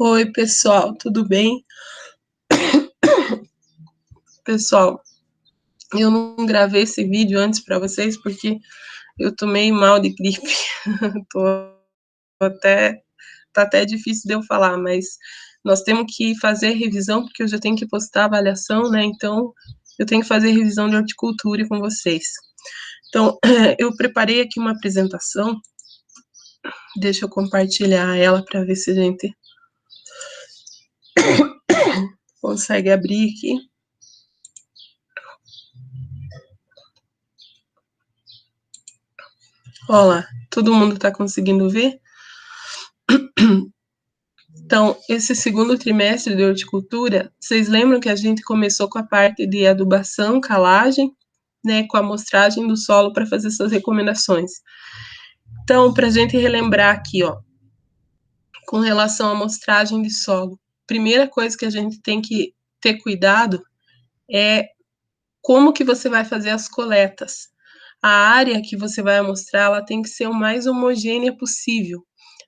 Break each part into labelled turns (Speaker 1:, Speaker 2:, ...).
Speaker 1: Oi, pessoal, tudo bem? Pessoal, eu não gravei esse vídeo antes para vocês porque eu tomei mal de gripe. Tô até tá até difícil de eu falar, mas nós temos que fazer revisão porque eu já tenho que postar a avaliação, né? Então, eu tenho que fazer revisão de horticultura com vocês. Então, eu preparei aqui uma apresentação. Deixa eu compartilhar ela para ver se a gente consegue abrir aqui. Olha lá, todo mundo está conseguindo ver? Então, esse segundo trimestre de horticultura, vocês lembram que a gente começou com a parte de adubação, calagem, né, com a amostragem do solo para fazer essas recomendações. Então, para a gente relembrar aqui, ó, com relação à amostragem de solo, primeira coisa que a gente tem que ter cuidado é como que você vai fazer as coletas. A área que você vai amostrar, ela tem que ser o mais homogênea possível.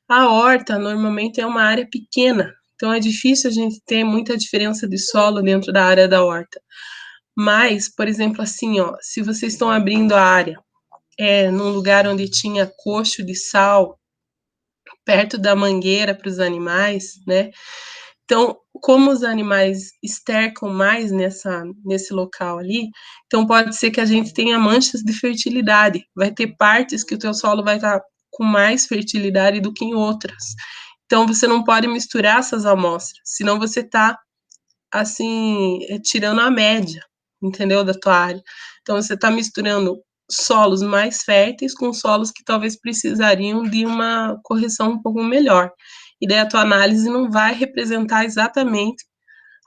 Speaker 1: A horta normalmente é uma área pequena, então é difícil a gente ter muita diferença de solo dentro da área da horta. Mas, por exemplo, assim, ó, se vocês estão abrindo a área num lugar onde tinha coxo de sal, perto da mangueira para os animais, né? Então, como os animais estercam mais nesse local ali, então pode ser que a gente tenha manchas de fertilidade. Vai ter partes que o teu solo vai estar com mais fertilidade do que em outras. Então, você não pode misturar essas amostras, senão você está, assim, tirando a média, entendeu, da tua área. Então, você está misturando solos mais férteis com solos que talvez precisariam de uma correção um pouco melhor. E daí a tua análise não vai representar exatamente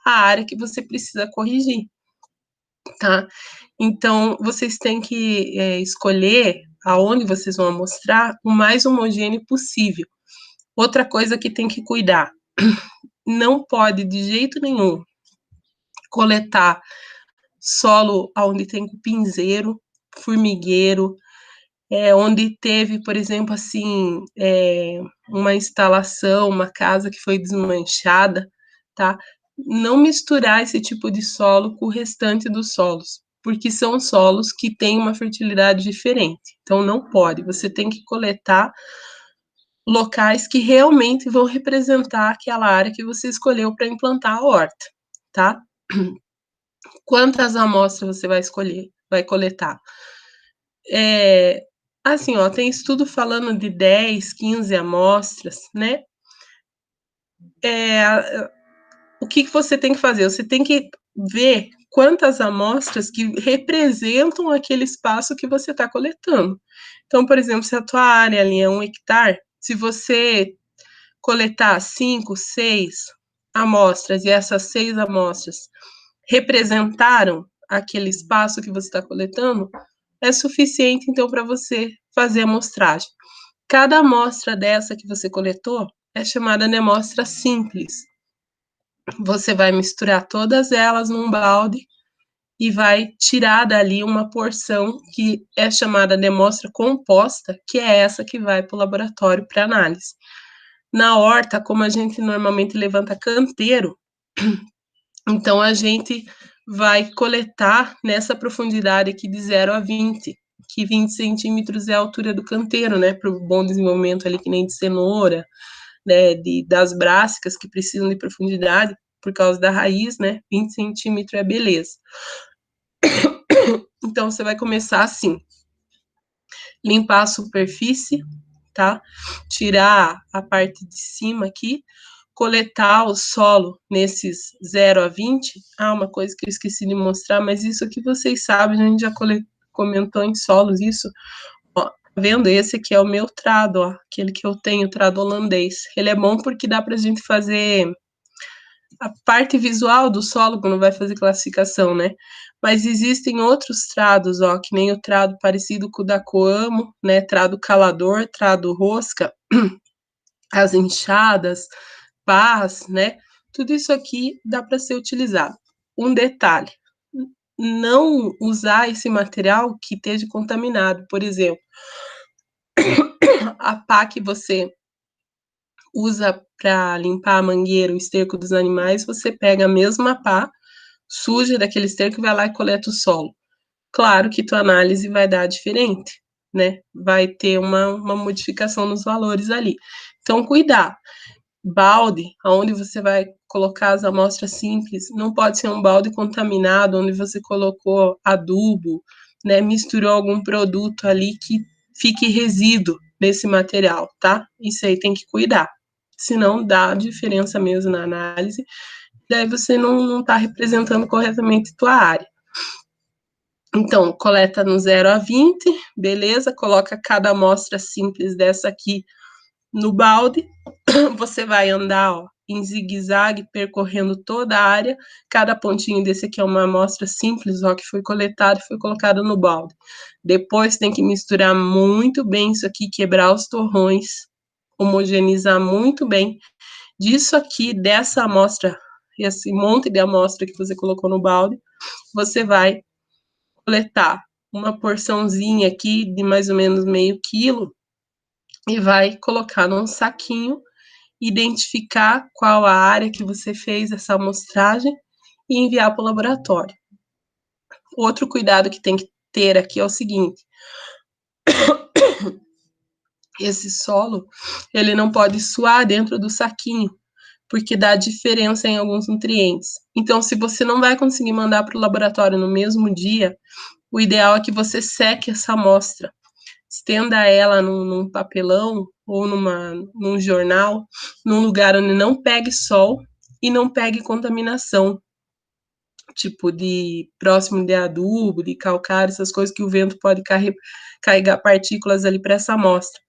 Speaker 1: a área que você precisa corrigir, tá? Então, vocês têm que escolher aonde vocês vão amostrar o mais homogêneo possível. Outra coisa que tem que cuidar, não pode de jeito nenhum coletar solo onde tem cupinzeiro, formigueiro, onde teve, por exemplo, assim, uma instalação, uma casa que foi desmanchada, tá? Não misturar esse tipo de solo com o restante dos solos, porque são solos que têm uma fertilidade diferente. Então, não pode. Você tem que coletar locais que realmente vão representar aquela área que você escolheu para implantar a horta, tá? Quantas amostras você vai escolher, vai coletar? Assim, ó, tem estudo falando de 10, 15 amostras, né? O que você tem que fazer? Você tem que ver quantas amostras que representam aquele espaço que você está coletando. Então, por exemplo, se a tua área ali é 1 hectare, se você coletar 5, 6 amostras e essas 6 amostras representaram aquele espaço que você está coletando, é suficiente, então, para você fazer a amostragem. Cada amostra dessa que você coletou é chamada de amostra simples. Você vai misturar todas elas num balde e vai tirar dali uma porção que é chamada de amostra composta, que é essa que vai para o laboratório para análise. Na horta, como a gente normalmente levanta canteiro, então a gente vai coletar nessa profundidade aqui de 0 a 20, que 20 centímetros é a altura do canteiro, né, para o bom desenvolvimento ali, que nem de cenoura, né, das brássicas que precisam de profundidade por causa da raiz, né, 20 centímetros é beleza. Então, você vai começar assim, limpar a superfície, tá? Tirar a parte de cima aqui, coletar o solo nesses 0 a 20. Ah, uma coisa que eu esqueci de mostrar, mas isso aqui vocês sabem, a gente já comentou em solos isso. Ó, tá vendo? Esse aqui é o meu trado, ó, aquele que eu tenho, trado holandês. Ele é bom porque dá pra gente fazer a parte visual do solo quando vai fazer classificação, né? Mas existem outros trados, ó, que nem o trado parecido com o da Coamo, né? Trado calador, trado rosca, as enxadas, pás, né? Tudo isso aqui dá para ser utilizado. Um detalhe: não usar esse material que esteja contaminado. Por exemplo, a pá que você usa para limpar a mangueira, o esterco dos animais, você pega a mesma pá, suja daquele esterco e vai lá e coleta o solo. Claro que tua análise vai dar diferente, né? Vai ter uma modificação nos valores ali. Então, cuidar. Balde, onde você vai colocar as amostras simples, não pode ser um balde contaminado, onde você colocou adubo, né? Misturou algum produto ali que fique resíduo nesse material, tá? Isso aí tem que cuidar. Senão dá diferença mesmo na análise, daí você não está representando corretamente tua área. Então, coleta no 0 a 20, beleza? Coloca cada amostra simples dessa aqui no balde. Você vai andar, ó, em zigue-zague, percorrendo toda a área. Cada pontinho desse aqui é uma amostra simples, ó, que foi coletada e foi colocada no balde. Depois tem que misturar muito bem isso aqui, quebrar os torrões, homogeneizar muito bem. Disso aqui, dessa amostra, esse monte de amostra que você colocou no balde, você vai coletar uma porçãozinha aqui de mais ou menos meio quilo e vai colocar num saquinho, identificar qual a área que você fez essa amostragem e enviar para o laboratório. Outro cuidado que tem que ter aqui é o seguinte: esse solo, ele não pode suar dentro do saquinho, porque dá diferença em alguns nutrientes. Então, se você não vai conseguir mandar para o laboratório no mesmo dia, o ideal é que você seque essa amostra, estenda ela num papelão ou num jornal, num lugar onde não pegue sol e não pegue contaminação, tipo de próximo de adubo, de calcário, essas coisas que o vento pode carregar partículas ali para essa amostra.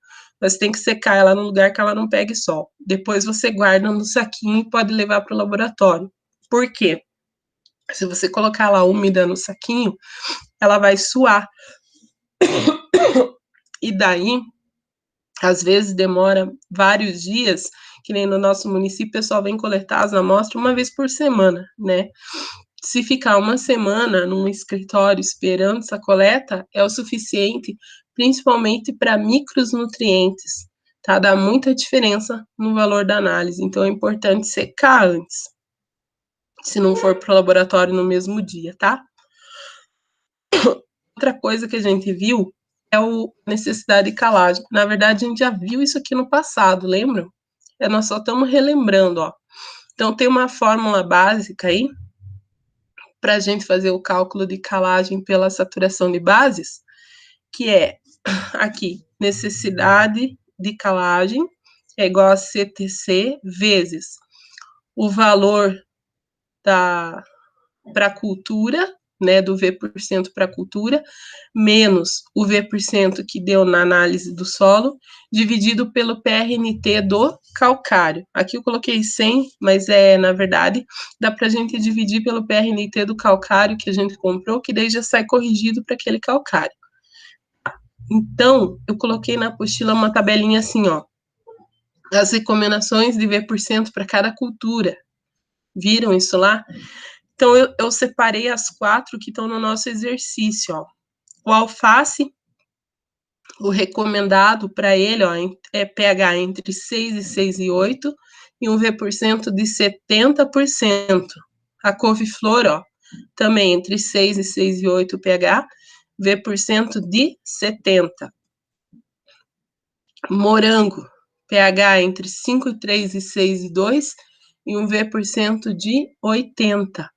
Speaker 1: Você tem que secar ela num lugar que ela não pegue sol. Depois você guarda no saquinho e pode levar para o laboratório. Por quê? Se você colocar ela úmida no saquinho, ela vai suar. E daí, às vezes demora vários dias, que nem no nosso município, o pessoal vem coletar as amostras uma vez por semana, né? Se ficar uma semana num escritório esperando essa coleta, é o suficiente, principalmente para micronutrientes, tá? Dá muita diferença no valor da análise, então é importante secar antes, se não for para o laboratório no mesmo dia, tá? Outra coisa que a gente viu é a necessidade de calagem. Na verdade, a gente já viu isso aqui no passado, lembram? Nós só estamos relembrando, ó. Então, tem uma fórmula básica aí para a gente fazer o cálculo de calagem pela saturação de bases, que é aqui, necessidade de calagem é igual a CTC vezes o valor para a cultura, né, do V% para a cultura, menos o V% que deu na análise do solo, dividido pelo PRNT do calcário. Aqui eu coloquei 100, mas na verdade, dá para a gente dividir pelo PRNT do calcário que a gente comprou, que daí já sai corrigido para aquele calcário. Então, eu coloquei na apostila uma tabelinha assim, ó, as recomendações de V% para cada cultura. Viram isso lá? Então, eu separei as 4 que estão no nosso exercício, ó. O alface, o recomendado para ele, ó, é pH entre 6 e 6,8 e um V% de 70%. A couve-flor, ó, também entre 6 e 6,8 pH, V% de 70. Morango, pH entre 5,3 e 6,2 e um V% de 80.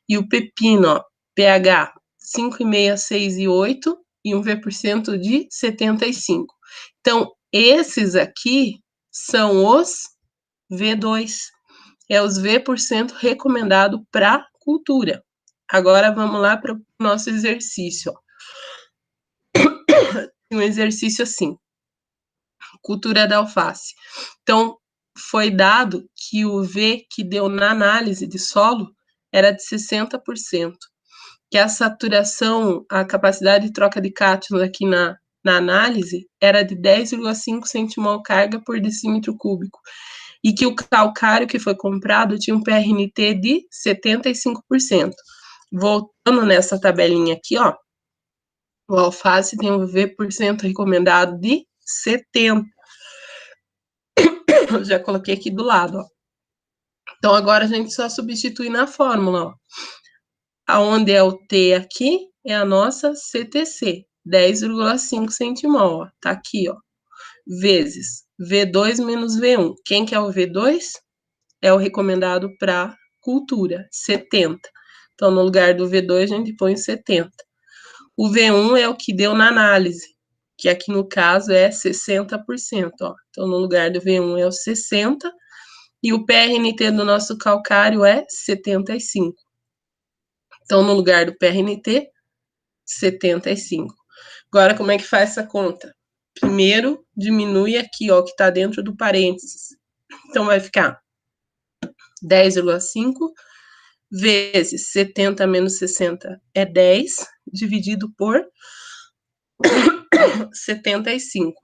Speaker 1: E o pepino, ó, pH 5,5, 6 e 8 e um V% de 75. Então, esses aqui são os V2, é os V% recomendado para cultura. Agora vamos lá para o nosso exercício. Ó. Um exercício assim, cultura da alface. Então, foi dado que o V que deu na análise de solo era de 60%, que a saturação, a capacidade de troca de cátions aqui na análise era de 10,5 centimol carga por decímetro cúbico, e que o calcário que foi comprado tinha um PRNT de 75%. Voltando nessa tabelinha aqui, ó, o alface tem um V% recomendado de 70%. Já coloquei aqui do lado, ó. Então, agora a gente só substitui na fórmula, ó. Aonde é o T aqui, é a nossa CTC, 10,5 centimol, ó. Tá aqui, ó. Vezes V2 menos V1. Quem que é o V2? É o recomendado para cultura, 70. Então, no lugar do V2, a gente põe 70. O V1 é o que deu na análise, que aqui no caso é 60%. Ó. Então, no lugar do V1 é o 60%, e o PRNT do nosso calcário é 75. Então, no lugar do PRNT, 75. Agora, como é que faz essa conta? Primeiro, diminui aqui, ó, que está dentro do parênteses. Então, vai ficar 10,5 vezes 70 menos 60 é 10, dividido por 75.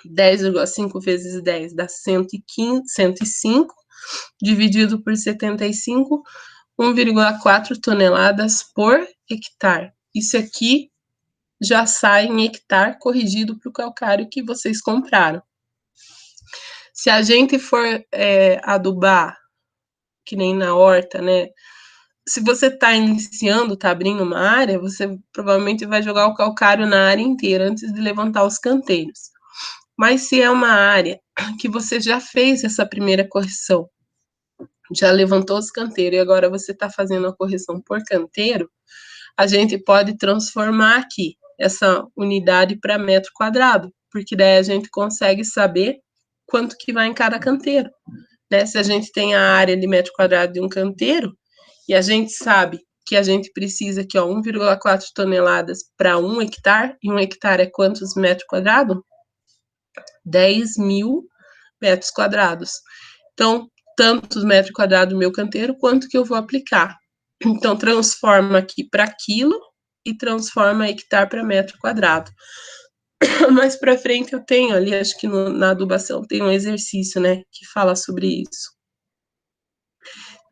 Speaker 1: 10,5 vezes 10 dá 105, dividido por 75, 1,4 toneladas por hectare. Isso aqui já sai em hectare corrigido para o calcário que vocês compraram. Se a gente for adubar, que nem na horta, né? Se você está iniciando, está abrindo uma área, você provavelmente vai jogar o calcário na área inteira antes de levantar os canteiros. Mas se é uma área que você já fez essa primeira correção, já levantou os canteiros e agora você está fazendo a correção por canteiro, a gente pode transformar aqui essa unidade para metro quadrado, porque daí a gente consegue saber quanto que vai em cada canteiro. Né? Se a gente tem a área de metro quadrado de um canteiro, e a gente sabe que a gente precisa aqui, ó, 1,4 toneladas para 1 hectare, e 1 hectare é quantos metros quadrados? 10.000 metros quadrados. Então, tantos metros quadrados no meu canteiro, quanto que eu vou aplicar. Então, transforma aqui para quilo e transforma hectare para metro quadrado. Mais para frente eu tenho ali, acho que na adubação tem um exercício, né, que fala sobre isso.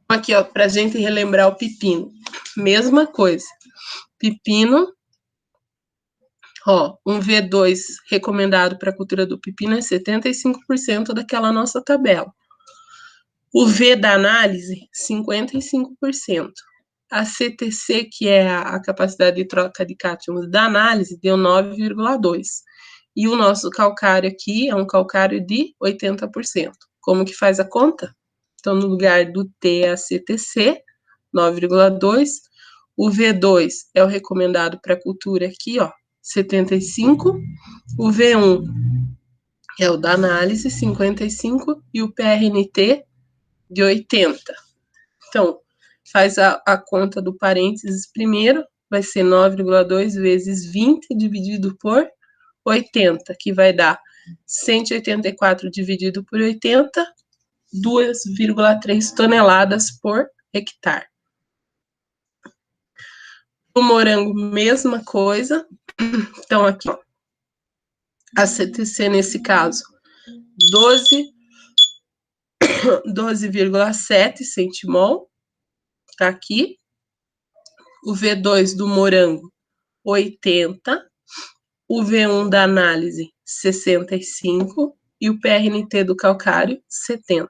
Speaker 1: Aqui, ó, para a gente relembrar o pepino. Mesma coisa. Pepino, ó, um V2 recomendado para a cultura do pepino é 75% daquela nossa tabela. O V da análise, 55%. A CTC, que é a capacidade de troca de cátions da análise, deu 9,2%. E o nosso calcário aqui é um calcário de 80%. Como que faz a conta? Então, no lugar do T é a CTC, 9,2%. O V2 é o recomendado para a cultura aqui, ó, 75%. O V1 é o da análise, 55%. E o PRNT, de 80. Então, faz a conta do parênteses primeiro, vai ser 9,2 vezes 20 dividido por 80, que vai dar 184 dividido por 80, 2,3 toneladas por hectare. O morango, mesma coisa. Então, aqui, ó, a CTC, nesse caso, 12,7 centimol, tá aqui. O V2 do morango, 80. O V1 da análise, 65. E o PRNT do calcário, 70.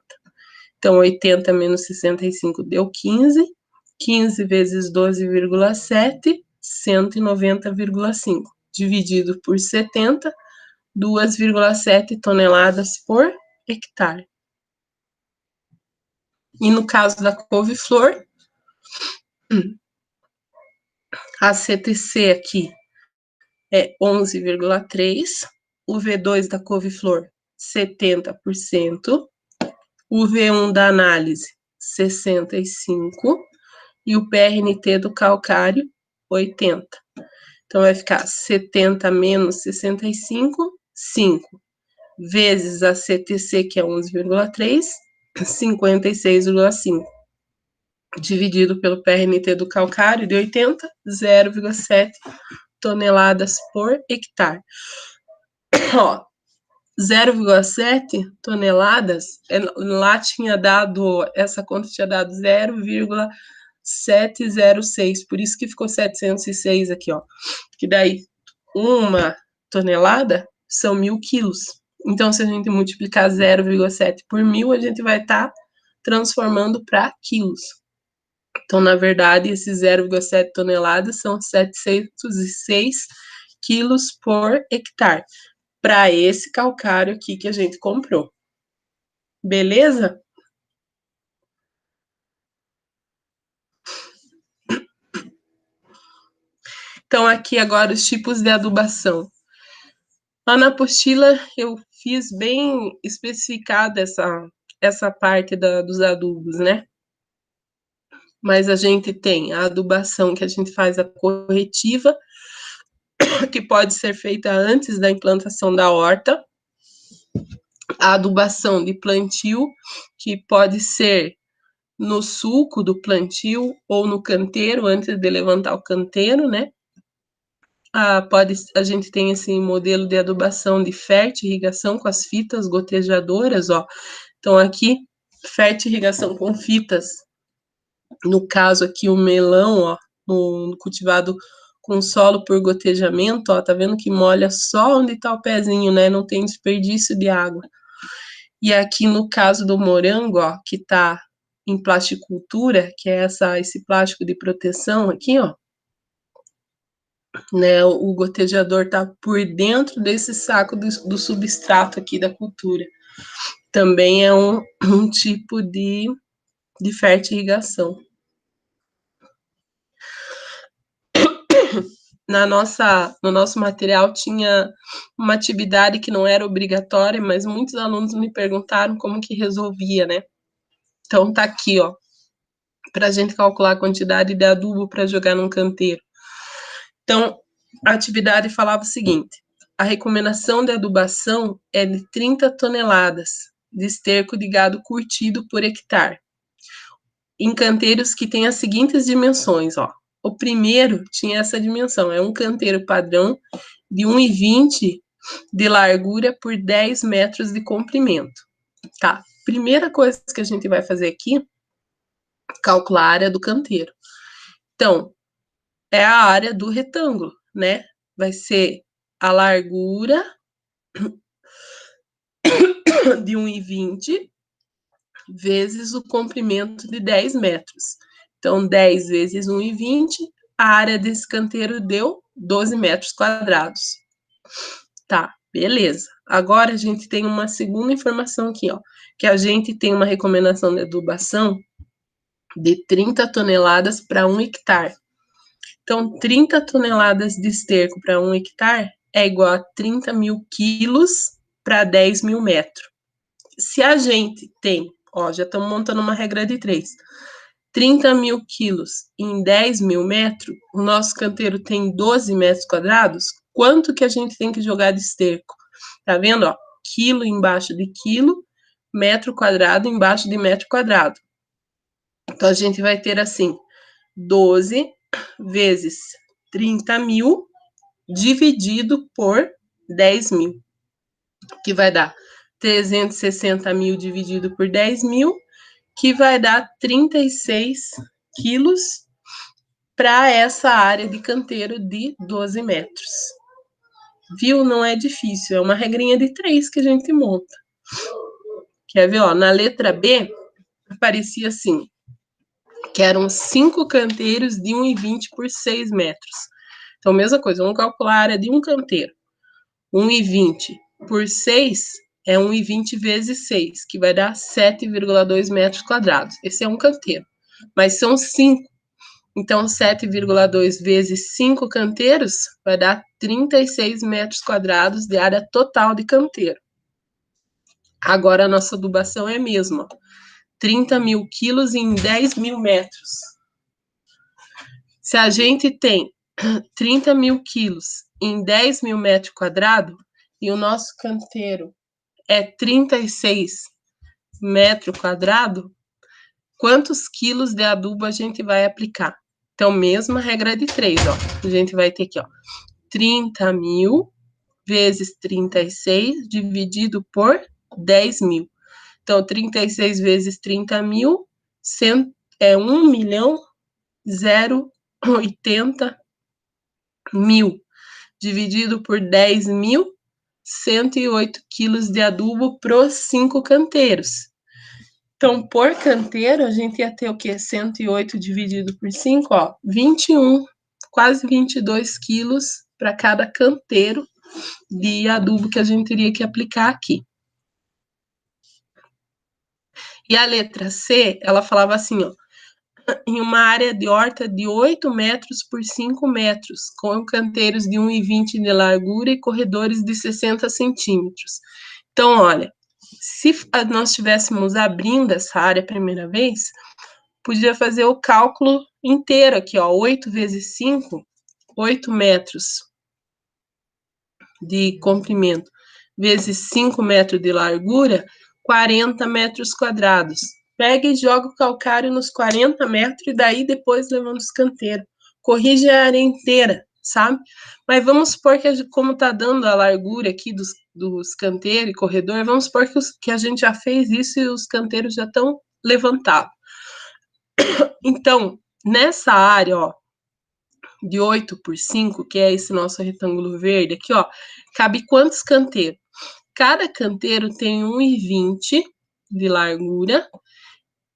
Speaker 1: Então, 80 menos 65 deu 15. 15 vezes 12,7, 190,5. Dividido por 70, 2,7 toneladas por hectare. E no caso da couve-flor, a CTC aqui é 11,3, o V2 da couve-flor, 70%, o V1 da análise, 65%, e o PRNT do calcário, 80%. Então, vai ficar 70 menos 65, 5, vezes a CTC, que é 11,3, 56,5. Dividido pelo PRNT do calcário, de 80, 0,7 toneladas por hectare. Ó, 0,7 toneladas, lá tinha dado, essa conta tinha dado 0,706, por isso que ficou 706 aqui, ó. Que daí, uma tonelada são 1.000 quilos. Então, se a gente multiplicar 0,7 por 1.000, a gente vai estar transformando para quilos. Então, na verdade, esses 0,7 toneladas são 706 quilos por hectare, para esse calcário aqui que a gente comprou. Beleza? Então, aqui agora os tipos de adubação. Lá na apostila eu fiz bem especificada essa parte dos adubos, né? Mas a gente tem a adubação que a gente faz a corretiva, que pode ser feita antes da implantação da horta, a adubação de plantio, que pode ser no sulco do plantio ou no canteiro, antes de levantar o canteiro, né? A gente tem esse modelo de adubação de fertirrigação com as fitas gotejadoras, ó. Então, aqui, fertirrigação com fitas, no caso aqui, o melão, ó, no cultivado com solo por gotejamento, ó, tá vendo que molha só onde tá o pezinho, né? Não tem desperdício de água. E aqui no caso do morango, ó, que tá em plasticultura, que é esse plástico de proteção aqui, ó, né? O gotejador tá por dentro desse saco do substrato aqui da cultura. Também é um tipo de fertirrigação. No nosso material tinha uma atividade que não era obrigatória, mas muitos alunos me perguntaram como que resolvia, né? Então tá aqui, ó, para a gente calcular a quantidade de adubo para jogar num canteiro. Então, a atividade falava o seguinte: a recomendação de adubação é de 30 toneladas de esterco de gado curtido por hectare, em canteiros que têm as seguintes dimensões, ó. O primeiro tinha essa dimensão, é um canteiro padrão de 1,20 de largura por 10 metros de comprimento. Tá, primeira coisa que a gente vai fazer aqui, calcular a área do canteiro. Então, é a área do retângulo, né? Vai ser a largura de 1,20 vezes o comprimento de 10 metros. Então, 10 vezes 1,20, a área desse canteiro deu 12 metros quadrados. Tá, beleza. Agora a gente tem uma segunda informação aqui, ó, que a gente tem uma recomendação de adubação de 30 toneladas para 1 hectare. Então, 30 toneladas de esterco para 1 hectare é igual a 30 mil quilos para 10 mil metros. Se a gente tem, ó, já estamos montando uma regra de 3, 30 mil quilos em 10 mil metros, o nosso canteiro tem 12 metros quadrados, quanto que a gente tem que jogar de esterco? Tá vendo, ó? Quilo embaixo de quilo, metro quadrado embaixo de metro quadrado. Então, a gente vai ter assim, 12 vezes 30 mil dividido por 10 mil, que vai dar 360 mil dividido por 10 mil, que vai dar 36 quilos para essa área de canteiro de 12 metros. Viu? Não é difícil, é uma regrinha de 3 que a gente monta. Quer ver? Ó, na letra B, aparecia assim, que eram 5 canteiros de 1,20 por 6 metros. Então, mesma coisa, vamos calcular a área de um canteiro. 1,20 por 6 é 1,20 vezes 6, que vai dar 7,2 metros quadrados. Esse é um canteiro. Mas são 5. Então, 7,2 vezes 5 canteiros vai dar 36 metros quadrados de área total de canteiro. Agora, a nossa adubação é a mesma. 30 mil quilos em 10 mil metros. Se a gente tem 30 mil quilos em 10 mil metros quadrados e o nosso canteiro é 36 metros quadrados, quantos quilos de adubo a gente vai aplicar? Então, mesma regra de 3, ó. A gente vai ter aqui, ó, 30 mil vezes 36 dividido por 10 mil. Então, 36 vezes 30 mil é 1 milhão 080 mil dividido por 10 mil, 108 quilos de adubo para os 5 canteiros. Então, por canteiro, a gente ia ter o quê? 108 dividido por 5, ó, 21, quase 22 quilos para cada canteiro de adubo que a gente teria que aplicar aqui. E a letra C, ela falava assim, ó, em uma área de horta de 8 metros por 5 metros, com canteiros de 1,20 de largura e corredores de 60 centímetros. Então, olha, se nós estivéssemos abrindo essa área a primeira vez, podia fazer o cálculo inteiro aqui, ó, 8 vezes 5, 8 metros de comprimento, vezes 5 metros de largura, 40 metros quadrados. Pega e joga o calcário nos 40 metros e daí depois levando os canteiros. Corrige a área inteira, sabe? Mas vamos supor que, como tá dando a largura aqui dos canteiros e corredor, vamos supor que a gente já fez isso e os canteiros já estão levantados. Então, nessa área, ó, de 8 por 5, que é esse nosso retângulo verde aqui, ó, cabe quantos canteiros? Cada canteiro tem 1,20 de largura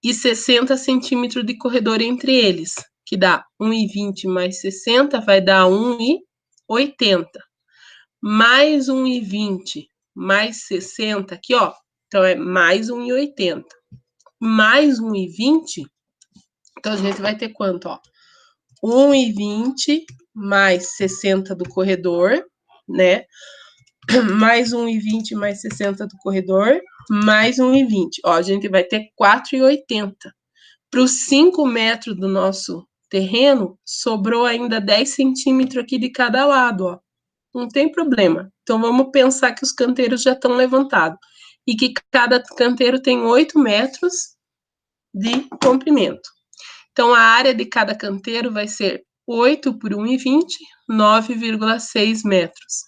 Speaker 1: e 60 centímetros de corredor entre eles, que dá 1,20 mais 60 vai dar 1,80. Mais 1,20 mais 60 aqui, ó, então é mais 1,80. Mais 1,20, então a gente vai ter quanto, ó? 1,20 mais 60 do corredor, né? Mais 1,20 mais 60 do corredor, mais 1,20. Ó, a gente vai ter 4,80. Para os 5 metros do nosso terreno, sobrou ainda 10 centímetros aqui de cada lado, ó. Não tem problema. Então, vamos pensar que os canteiros já estão levantados. E que cada canteiro tem 8 metros de comprimento. Então, a área de cada canteiro vai ser 8 por 1,20, 9,6 metros.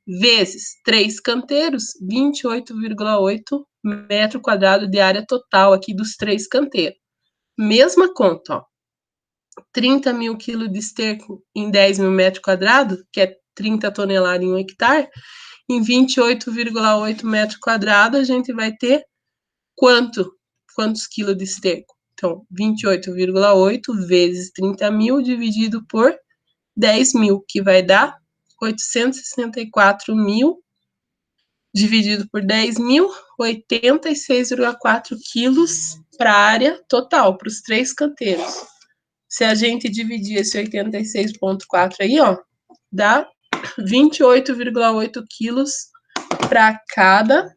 Speaker 1: Vezes 3 canteiros, 28,8 metro quadrado de área total aqui dos 3 canteiros. Mesma conta, ó. 30 mil quilos de esterco em 10 mil metros quadrados, que é 30 toneladas em 1 hectare, em 28,8 metros quadrados, a gente vai ter quantos quilos de esterco? Então, 28,8 vezes 30 mil dividido por 10 mil, que vai dar 864 mil dividido por 10 mil, 86,4 quilos para a área total, para os 3 canteiros. Se a gente dividir esse 86,4 aí, ó, dá 28,8 quilos para cada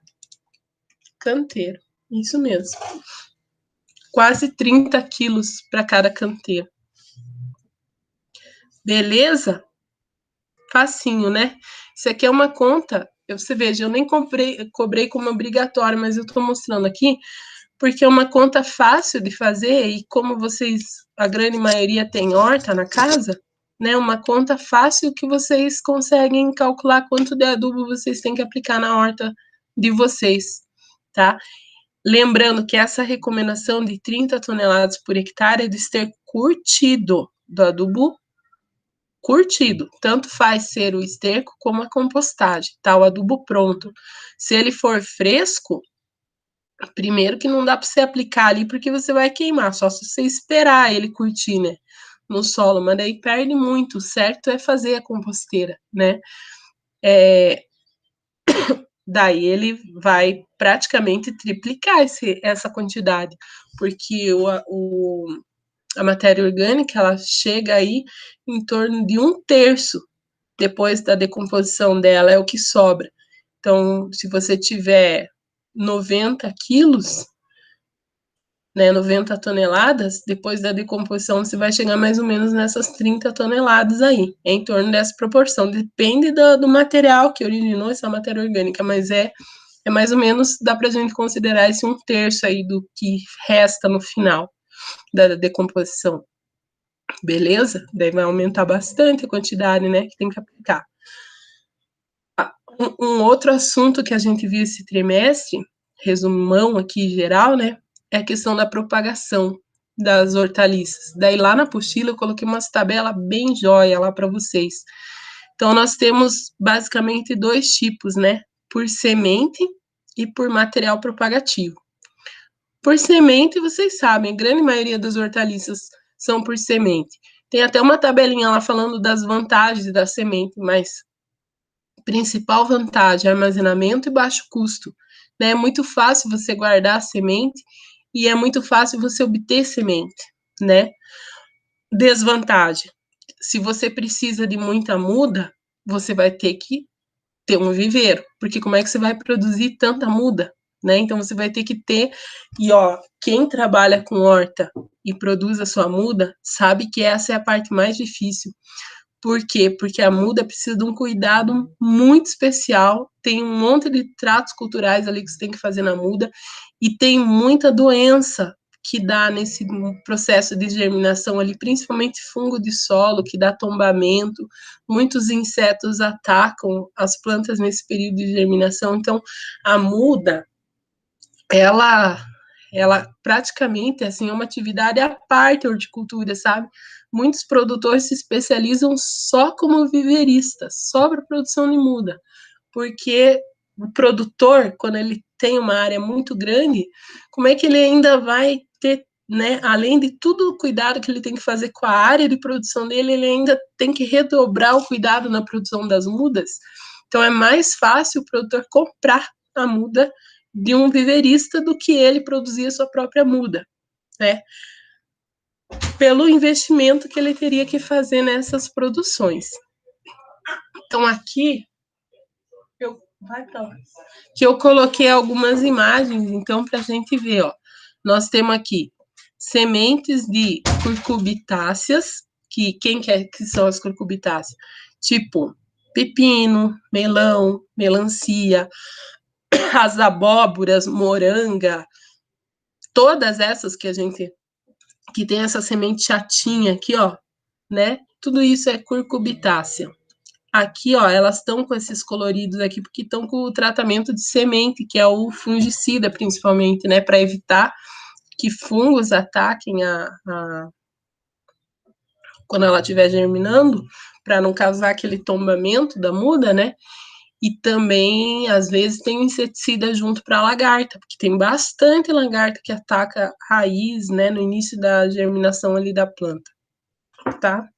Speaker 1: canteiro. Isso mesmo. Quase 30 quilos para cada canteiro. Beleza? Facinho, né? Isso aqui é uma conta, você veja, eu nem cobrei como obrigatório, mas eu estou mostrando aqui, porque é uma conta fácil de fazer e como vocês, a grande maioria tem horta na casa, né? Uma conta fácil que vocês conseguem calcular quanto de adubo vocês têm que aplicar na horta de vocês, tá? Lembrando que essa recomendação de 30 toneladas por hectare é de esterco curtido, do adubo curtido. Tanto faz ser o esterco como a compostagem, tá? O adubo pronto. Se ele for fresco, primeiro que não dá para você aplicar ali porque você vai queimar, só se você esperar ele curtir, né? No solo, mas daí perde muito. O certo é fazer a composteira, né? Daí ele vai praticamente triplicar essa quantidade, porque a matéria orgânica ela chega aí em torno de 1/3 depois da decomposição dela, é o que sobra. Então, se você tiver 90 quilos, né, 90 toneladas, depois da decomposição você vai chegar mais ou menos nessas 30 toneladas aí, é em torno dessa proporção. Depende do material que originou essa matéria orgânica, mas é mais ou menos, dá para a gente considerar esse 1/3 aí do que resta no final da decomposição. Beleza? Daí vai aumentar bastante a quantidade, né, que tem que aplicar. Um outro assunto que a gente viu esse trimestre, resumão aqui geral, né, é a questão da propagação das hortaliças. Daí lá na apostila eu coloquei umas tabelas bem jóia lá para vocês. Então nós temos basicamente 2 tipos, né, por semente e por material propagativo. Por semente, vocês sabem, a grande maioria das hortaliças são por semente. Tem até uma tabelinha lá falando das vantagens da semente, mas principal vantagem, armazenamento e baixo custo. Né? É muito fácil você guardar a semente e é muito fácil você obter semente, né? Desvantagem, se você precisa de muita muda, você vai ter que ter um viveiro, porque como é que você vai produzir tanta muda, né? Então você vai ter que ter, e ó, quem trabalha com horta e produz a sua muda, sabe que essa é a parte mais difícil. Por quê? Porque a muda precisa de um cuidado muito especial, tem um monte de tratos culturais ali que você tem que fazer na muda, e tem muita doença que dá nesse processo de germinação ali, principalmente fungo de solo, que dá tombamento, muitos insetos atacam as plantas nesse período de germinação, então a muda, ela praticamente assim, é uma atividade à parte da horticultura, sabe? Muitos produtores se especializam só como viveristas, só para produção de muda, porque o produtor, quando ele tem uma área muito grande, como é que ele ainda vai ter, né, além de tudo o cuidado que ele tem que fazer com a área de produção dele, ele ainda tem que redobrar o cuidado na produção das mudas. Então é mais fácil o produtor comprar a muda de um viverista do que ele produzir a sua própria muda, né? Pelo investimento que ele teria que fazer nessas produções. Então aqui que eu coloquei algumas imagens, então, para a gente ver, ó. Nós temos aqui sementes de curcubitáceas, que quem quer que são as curcubitáceas? Tipo pepino, melão, melancia, as abóboras, moranga, todas essas que a gente que tem essa semente chatinha aqui, ó, né? Tudo isso é curcubitácea. Aqui, ó, elas estão com esses coloridos aqui porque estão com o tratamento de semente, que é o fungicida, principalmente, né? Para evitar que fungos ataquem quando ela estiver germinando, para não causar aquele tombamento da muda, né? E também, às vezes, tem um inseticida junto para a lagarta, porque tem bastante lagarta que ataca a raiz, né? No início da germinação ali da planta, tá?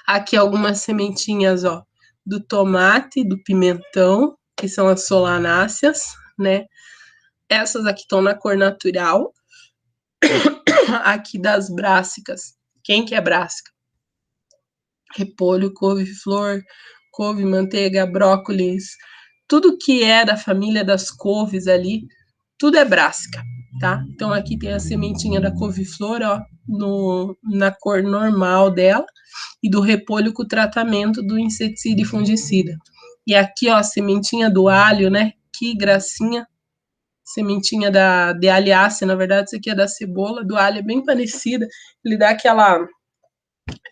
Speaker 1: Aqui algumas sementinhas, ó, do tomate, do pimentão, que são as solanáceas, né? Essas aqui estão na cor natural. Aqui das brássicas. Quem que é brássica? Repolho, couve-flor, couve, manteiga, brócolis, tudo que é da família das couves ali, tudo é brássica, tá? Então aqui tem a sementinha da couve-flor, ó, na cor normal dela, e do repolho com o tratamento do inseticida e fungicida. E aqui, ó, a sementinha do alho, né? Que gracinha. Sementinha de alhácea, na verdade, isso aqui é da cebola, do alho é bem parecida. Ele dá aquela,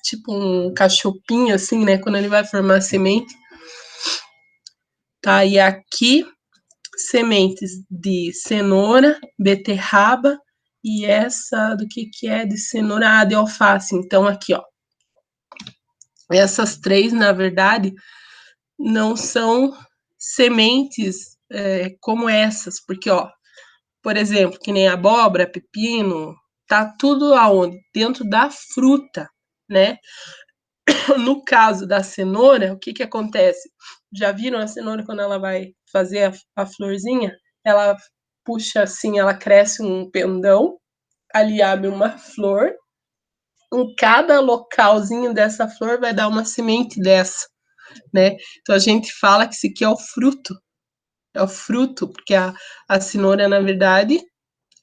Speaker 1: tipo um cachopinho, assim, né? Quando ele vai formar a semente. Tá, e aqui, sementes de cenoura, beterraba, e essa do que é de cenoura? Ah, de alface. Então, aqui, ó. Essas três, na verdade, não são sementes como essas, porque, ó, por exemplo, que nem abóbora, pepino, tá tudo aonde? Dentro da fruta, né? No caso da cenoura, o que que acontece? Já viram a cenoura quando ela vai fazer a florzinha? Ela puxa assim, ela cresce um pendão, ali abre uma flor, em cada localzinho dessa flor vai dar uma semente dessa, né? Então a gente fala que isso aqui é o fruto, porque a cenoura, na verdade,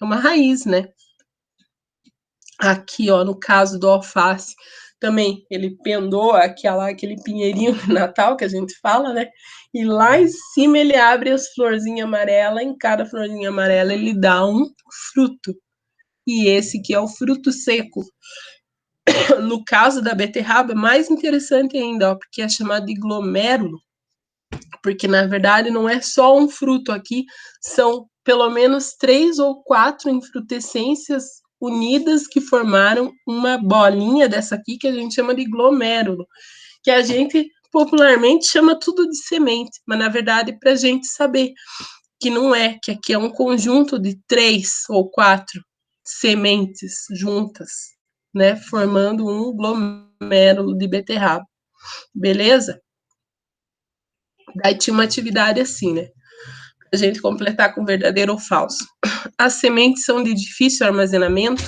Speaker 1: é uma raiz, né? Aqui, ó, no caso do alface, também ele pendou aquele pinheirinho de Natal que a gente fala, né? E lá em cima ele abre as florzinhas amarelas, em cada florzinha amarela ele dá um fruto. E esse que é o fruto seco. No caso da beterraba, é mais interessante ainda, ó, porque é chamado de glomérulo, porque na verdade não é só um fruto aqui, são pelo menos 3 ou 4 infrutescências unidas que formaram uma bolinha dessa aqui que a gente chama de glomérulo, que a gente popularmente chama tudo de semente, mas na verdade para a gente saber que não é, que aqui é um conjunto de 3 ou 4 sementes juntas, né, formando um glomérulo de beterraba, beleza? Daí tinha uma atividade assim, né, a gente completar com verdadeiro ou falso. As sementes são de difícil armazenamento,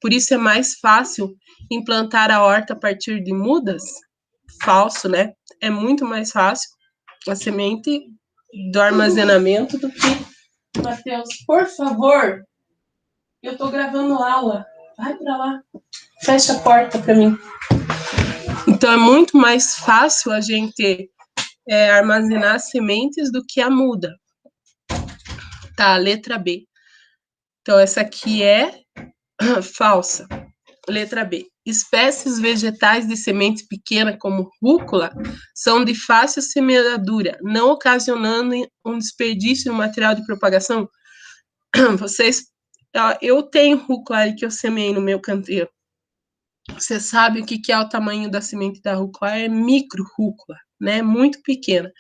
Speaker 1: por isso é mais fácil implantar a horta a partir de mudas? Falso, né? É muito mais fácil a semente do armazenamento do que... Matheus, por favor, eu tô gravando aula. Vai pra lá. Fecha a porta pra mim. Então é muito mais fácil a gente armazenar sementes do que a muda. Tá, letra B. Então essa aqui é falsa. Letra B. Espécies vegetais de semente pequena, como rúcula, são de fácil semeadura, não ocasionando um desperdício no material de propagação. Vocês, eu tenho rúcula aí que eu semeei no meu canteiro. Você sabe o que é o tamanho da semente da rúcula? É micro rúcula, né? Muito pequena.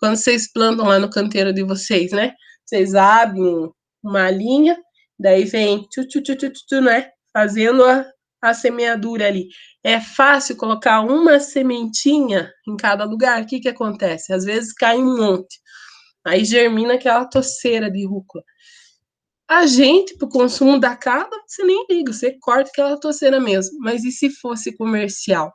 Speaker 1: Quando vocês plantam lá no canteiro de vocês, né? Vocês abrem uma linha, daí vem né? Fazendo a semeadura ali. É fácil colocar uma sementinha em cada lugar. O que que acontece? Às vezes cai um monte. Aí germina aquela toceira de rúcula. A gente, para o consumo da casa, você nem liga, você corta aquela toceira mesmo. Mas e se fosse comercial?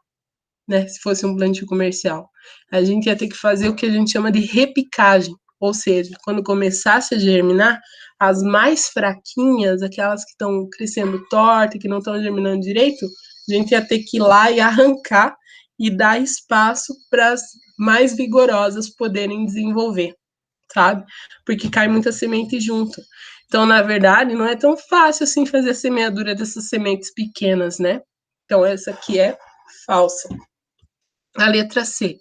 Speaker 1: Né? Se fosse um plantio comercial? A gente ia ter que fazer o que a gente chama de repicagem. Ou seja, quando começasse a germinar, as mais fraquinhas, aquelas que estão crescendo torta, que não estão germinando direito, a gente ia ter que ir lá e arrancar e dar espaço para as mais vigorosas poderem desenvolver, sabe? Porque cai muita semente junto. Então, na verdade, não é tão fácil assim fazer a semeadura dessas sementes pequenas, né? Então, essa aqui é falsa. A letra C.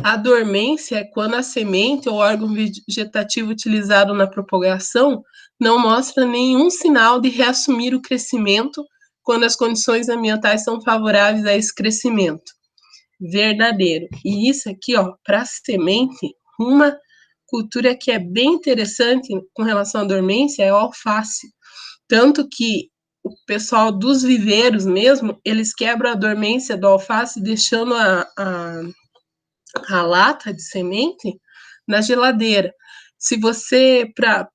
Speaker 1: A dormência é quando a semente ou órgão vegetativo utilizado na propagação não mostra nenhum sinal de reassumir o crescimento quando as condições ambientais são favoráveis a esse crescimento. Verdadeiro. E isso aqui, ó, para semente, uma cultura que é bem interessante com relação à dormência é o alface. Tanto que o pessoal dos viveiros mesmo, eles quebram a dormência do alface, deixando a lata de semente na geladeira. Se você, para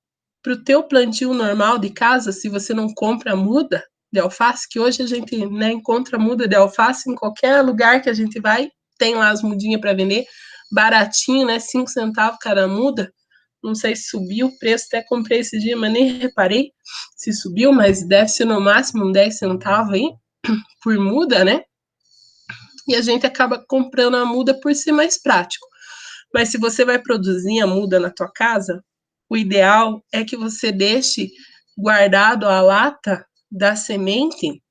Speaker 1: o teu plantio normal de casa, se você não compra muda de alface, que hoje a gente, né, encontra muda de alface em qualquer lugar que a gente vai, tem lá as mudinhas para vender, baratinho, né, 5 centavos cada muda. Não sei se subiu o preço, até comprei esse dia, mas nem reparei se subiu, mas deve ser no máximo 10 centavos aí por muda, né? E a gente acaba comprando a muda por ser mais prático. Mas se você vai produzir a muda na tua casa, o ideal é que você deixe guardado a lata da semente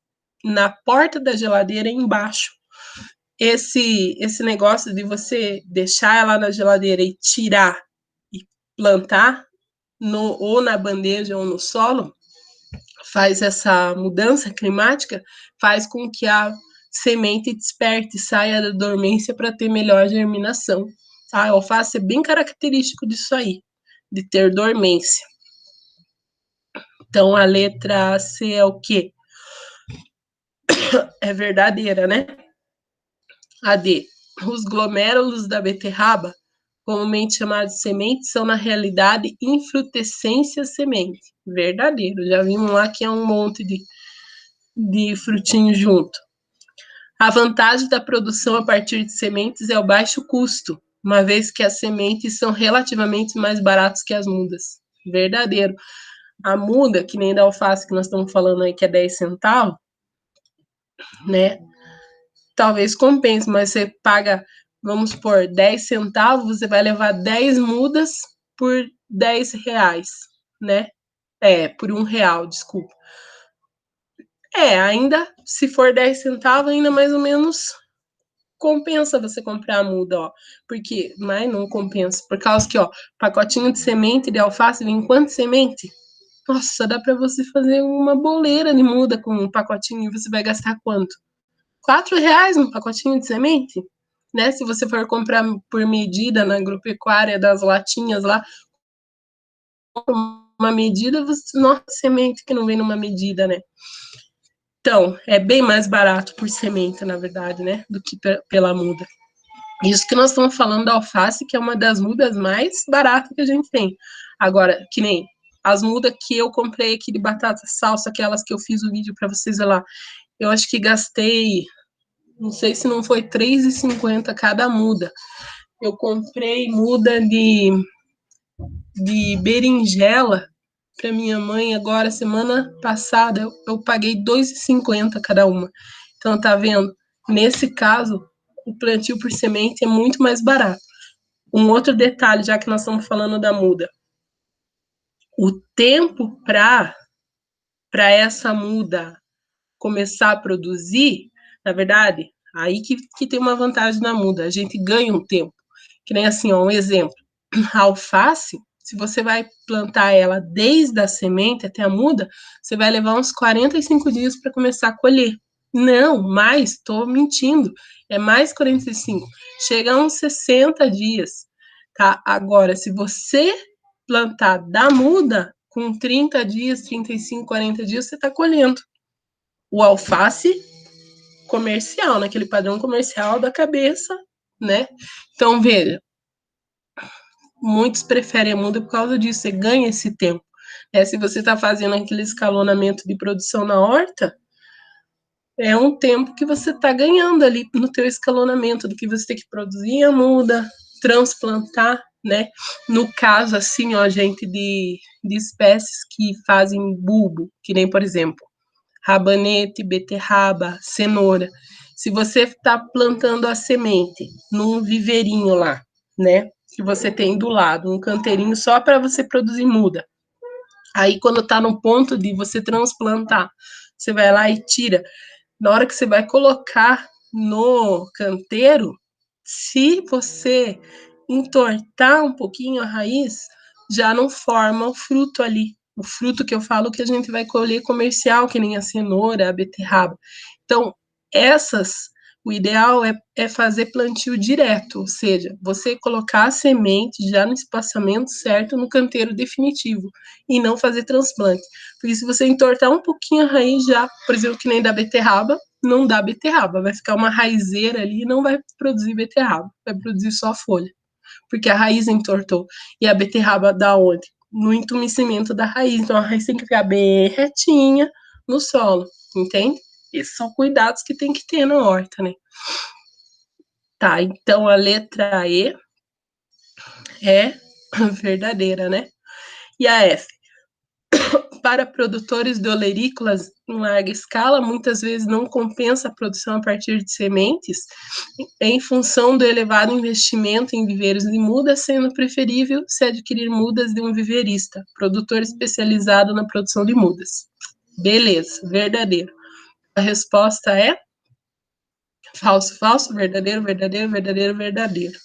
Speaker 1: na porta da geladeira embaixo. Esse negócio de você deixar ela na geladeira e tirar e plantar ou na bandeja ou no solo, faz essa mudança climática, faz com que a semente desperte, saia da dormência para ter melhor germinação. A alface é bem característico disso aí, de ter dormência. Então, a letra C é o quê? É verdadeira, né? A D. Os glomérulos da beterraba, comumente chamados de sementes, são, na realidade, infrutescência semente. Verdadeiro. Já vimos lá que é um monte de frutinho junto. A vantagem da produção a partir de sementes é o baixo custo, uma vez que as sementes são relativamente mais baratas que as mudas. Verdadeiro. A muda, que nem da alface que nós estamos falando aí, que é 10 centavos, né? Talvez compense, mas você paga, vamos supor, 10 centavos, você vai levar 10 mudas por 10 reais, né? Por R$1, desculpa. Ainda, se for 10 centavos, ainda mais ou menos compensa você comprar a muda, ó. Porque, mas não compensa. Por causa que, ó, pacotinho de semente de alface vem quanto semente? Nossa, dá para você fazer uma boleira de muda com um pacotinho e você vai gastar quanto? R$4 no pacotinho de semente? né? Se você for comprar por medida na agropecuária das latinhas lá, uma medida, você, nossa, semente que não vem numa medida, né? Então, é bem mais barato por semente, na verdade, né? Do que pela muda. Isso que nós estamos falando da alface, que é uma das mudas mais baratas que a gente tem. Agora, que nem as mudas que eu comprei aqui de batata salsa, aquelas que eu fiz o vídeo para vocês lá, eu acho que gastei, não sei se não foi R$ 3,50 cada muda. Eu comprei muda de berinjela para minha mãe agora, semana passada, eu paguei R$ 2,50 cada uma. Então, tá vendo? Nesse caso, o plantio por semente é muito mais barato. Um outro detalhe, já que nós estamos falando da muda, o tempo para essa muda começar a produzir, na verdade, aí que tem uma vantagem na muda, a gente ganha um tempo. Que nem assim, ó, um exemplo, a alface, se você vai plantar ela desde a semente até a muda, você vai levar uns 45 dias para começar a colher. Não, mais, estou mentindo. É mais 45. Chega a uns 60 dias. Tá? Agora, se você plantar da muda, com 30 dias, 35, 40 dias, você está colhendo. O alface comercial, naquele padrão comercial da cabeça, né? Então, veja, muitos preferem a muda por causa disso, você ganha esse tempo. Se você está fazendo aquele escalonamento de produção na horta, é um tempo que você está ganhando ali no teu escalonamento, do que você tem que produzir a muda, transplantar, né? No caso, assim, ó, gente, de espécies que fazem bulbo, que nem, por exemplo, rabanete, beterraba, cenoura. Se você está plantando a semente num viveirinho lá, né? Que você tem do lado, um canteirinho só para você produzir muda. Aí, quando está no ponto de você transplantar, você vai lá e tira. Na hora que você vai colocar no canteiro, se você entortar um pouquinho a raiz, já não forma o fruto ali. O fruto que eu falo que a gente vai colher comercial, que nem a cenoura, a beterraba. Então, essas, o ideal é fazer plantio direto, ou seja, você colocar a semente já no espaçamento certo no canteiro definitivo e não fazer transplante. Porque se você entortar um pouquinho a raiz já, por exemplo, que nem da beterraba, não dá beterraba, vai ficar uma raizeira ali e não vai produzir beterraba, vai produzir só folha, porque a raiz entortou. E a beterraba da onde? No entumecimento da raiz, então a raiz tem que ficar bem retinha no solo, entende? Esses são cuidados que tem que ter na horta, né? Tá, então a letra E é verdadeira, né? E a F? Para produtores de olerícolas em larga escala, muitas vezes não compensa a produção a partir de sementes, em função do elevado investimento em viveiros de mudas, sendo preferível se adquirir mudas de um viveirista, produtor especializado na produção de mudas. Beleza, verdadeiro. A resposta é falso, falso, verdadeiro, verdadeiro, verdadeiro, verdadeiro.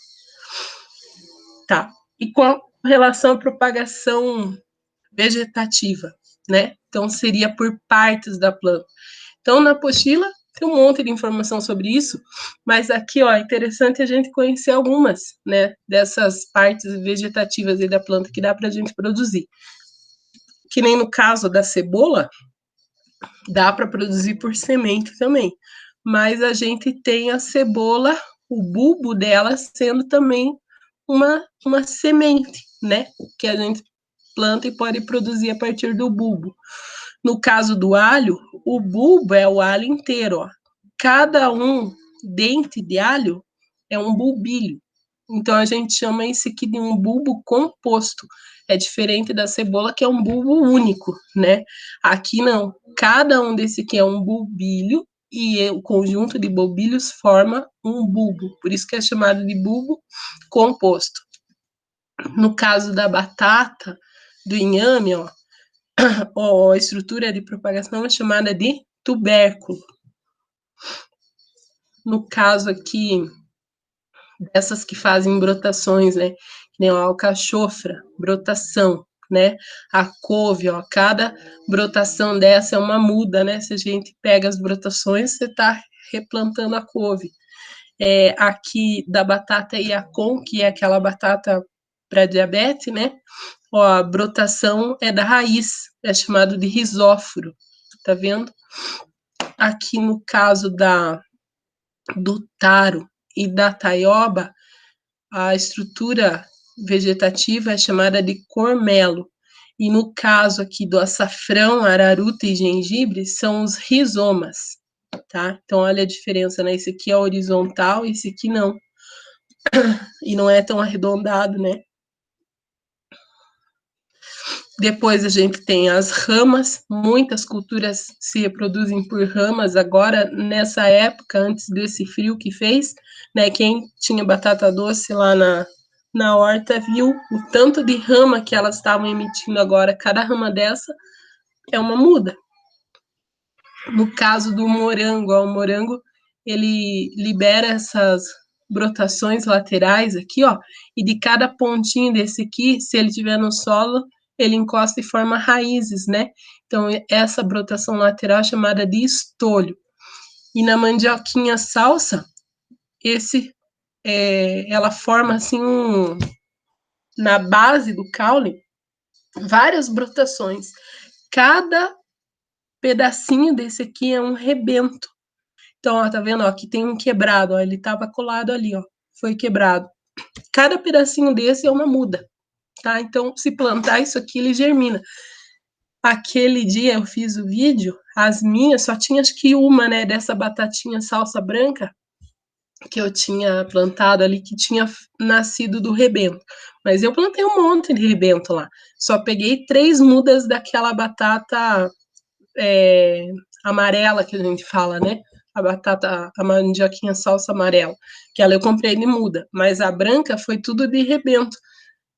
Speaker 1: Tá. E com relação à propagação vegetativa, né? Então, seria por partes da planta. Então, na apostila tem um monte de informação sobre isso, mas aqui, ó, é interessante a gente conhecer algumas, né, dessas partes vegetativas aí da planta que dá para a gente produzir. Que nem no caso da cebola, dá para produzir por semente também, mas a gente tem a cebola, o bulbo dela sendo também uma semente, né, que a gente planta e pode produzir a partir do bulbo. No caso do alho, o bulbo é o alho inteiro, ó. Cada um dente de alho é um bulbilho. Então a gente chama isso aqui de um bulbo composto. É diferente da cebola, que é um bulbo único, né? Aqui não. Cada um desse aqui é um bulbilho e o conjunto de bulbilhos forma um bulbo. Por isso que é chamado de bulbo composto. No caso da batata, do inhame, ó, a estrutura de propagação é chamada de tubérculo. No caso aqui, dessas que fazem brotações, né? Que nem a alcachofra, brotação, né? A couve, ó, cada brotação dessa é uma muda, né? Se a gente pega as brotações, você está replantando a couve. aqui da batata Iacon, que é aquela batata para diabetes, né? Ó, a brotação é da raiz, é chamado de rizóforo, tá vendo? Aqui no caso do taro e da taioba, a estrutura vegetativa é chamada de cormelo. E no caso aqui do açafrão, araruta e gengibre, são os rizomas, tá? Então, olha a diferença, né? Esse aqui é horizontal, esse aqui não. E não é tão arredondado, né? Depois a gente tem as ramas, muitas culturas se reproduzem por ramas. Agora, nessa época, antes desse frio que fez, né, quem tinha batata doce lá na horta viu o tanto de rama que elas estavam emitindo agora. Cada rama dessa é uma muda. No caso do morango, ó, o morango ele libera essas brotações laterais aqui, ó, e de cada pontinho desse aqui, se ele tiver no solo, ele encosta e forma raízes, né? Então, essa brotação lateral é chamada de estolho. E na mandioquinha salsa, ela forma assim na base do caule várias brotações. Cada pedacinho desse aqui é um rebento. Então, ó, tá vendo? Ó, aqui tem um quebrado, ó, ele tava colado ali, ó, foi quebrado. Cada pedacinho desse é uma muda, tá? Então, se plantar isso aqui, ele germina. Aquele dia eu fiz o vídeo, as minhas só tinha acho que uma, né, dessa batatinha salsa branca que eu tinha plantado ali, que tinha nascido do rebento. Mas eu plantei um monte de rebento lá. Só peguei 3 mudas daquela batata amarela que a gente fala, né? A batata, a mandioquinha salsa amarela, que ela eu comprei de muda, mas a branca foi tudo de rebento.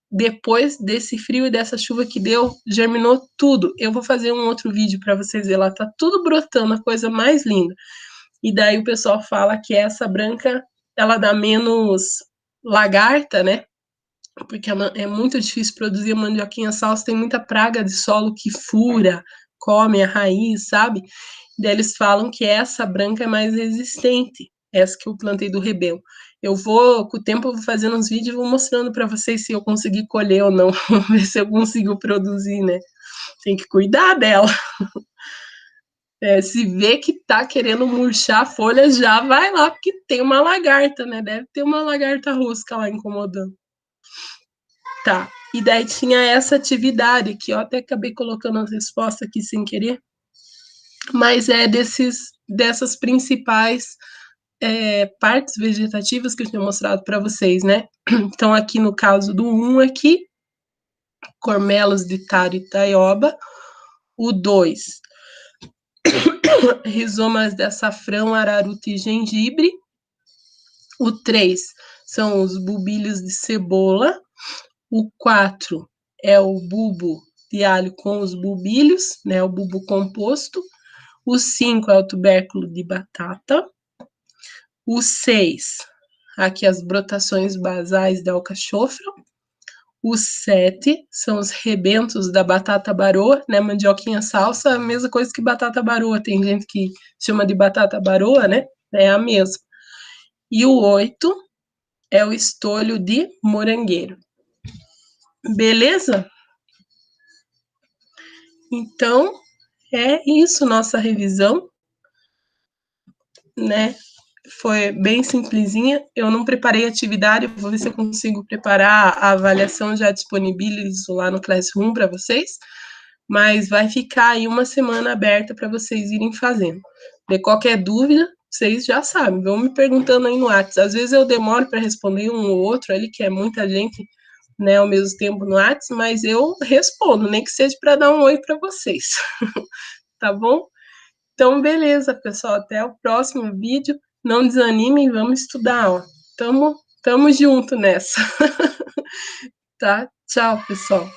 Speaker 1: Depois desse frio e dessa chuva que deu, germinou tudo. Eu vou fazer um outro vídeo para vocês verem lá, tá tudo brotando, a coisa mais linda. E daí o pessoal fala que essa branca, ela dá menos lagarta, né? Porque é muito difícil produzir a mandioquinha salsa, tem muita praga de solo que fura, come a raiz, sabe? Daí eles falam que essa branca é mais resistente, essa que eu plantei do rebelo. Eu vou, com o tempo, eu vou fazendo uns vídeos e vou mostrando para vocês se eu conseguir colher ou não, ver se eu consigo produzir, né? Tem que cuidar dela. Se vê que tá querendo murchar a folha, já vai lá, porque tem uma lagarta, né? Deve ter uma lagarta rosca lá incomodando. Tá. E daí tinha essa atividade aqui, eu até acabei colocando as respostas aqui sem querer, mas é dessas principais partes vegetativas que eu tinha mostrado para vocês, né? Então, aqui no caso do 1 aqui, cormelos de taro e taioba. O 2, rizomas de açafrão, araruta e gengibre. O 3 são os bulbilhos de cebola. O 4 é o bulbo de alho com os bulbilhos, né? O bulbo composto. O 5 é o tubérculo de batata. O 6, aqui as brotações basais da alcachofra. O 7 são os rebentos da batata baroa, né? Mandioquinha salsa, a mesma coisa que batata baroa. Tem gente que chama de batata baroa, né? É a mesma. E o 8 é o estolho de morangueiro. Beleza? Então, é isso, nossa revisão, né? Foi bem simplesinha. Eu não preparei atividade, vou ver se eu consigo preparar a avaliação, já disponibilizo lá no Classroom para vocês, mas vai ficar aí uma semana aberta para vocês irem fazendo. De qualquer dúvida, vocês já sabem, vão me perguntando aí no WhatsApp. Às vezes eu demoro para responder um ou outro ali, que é muita gente, né, ao mesmo tempo no WhatsApp, mas eu respondo, nem que seja para dar um oi para vocês. Tá bom? Então, beleza, pessoal. Até o próximo vídeo. Não desanimem, vamos estudar. Ó. Tamo junto nessa. Tá? Tchau, pessoal.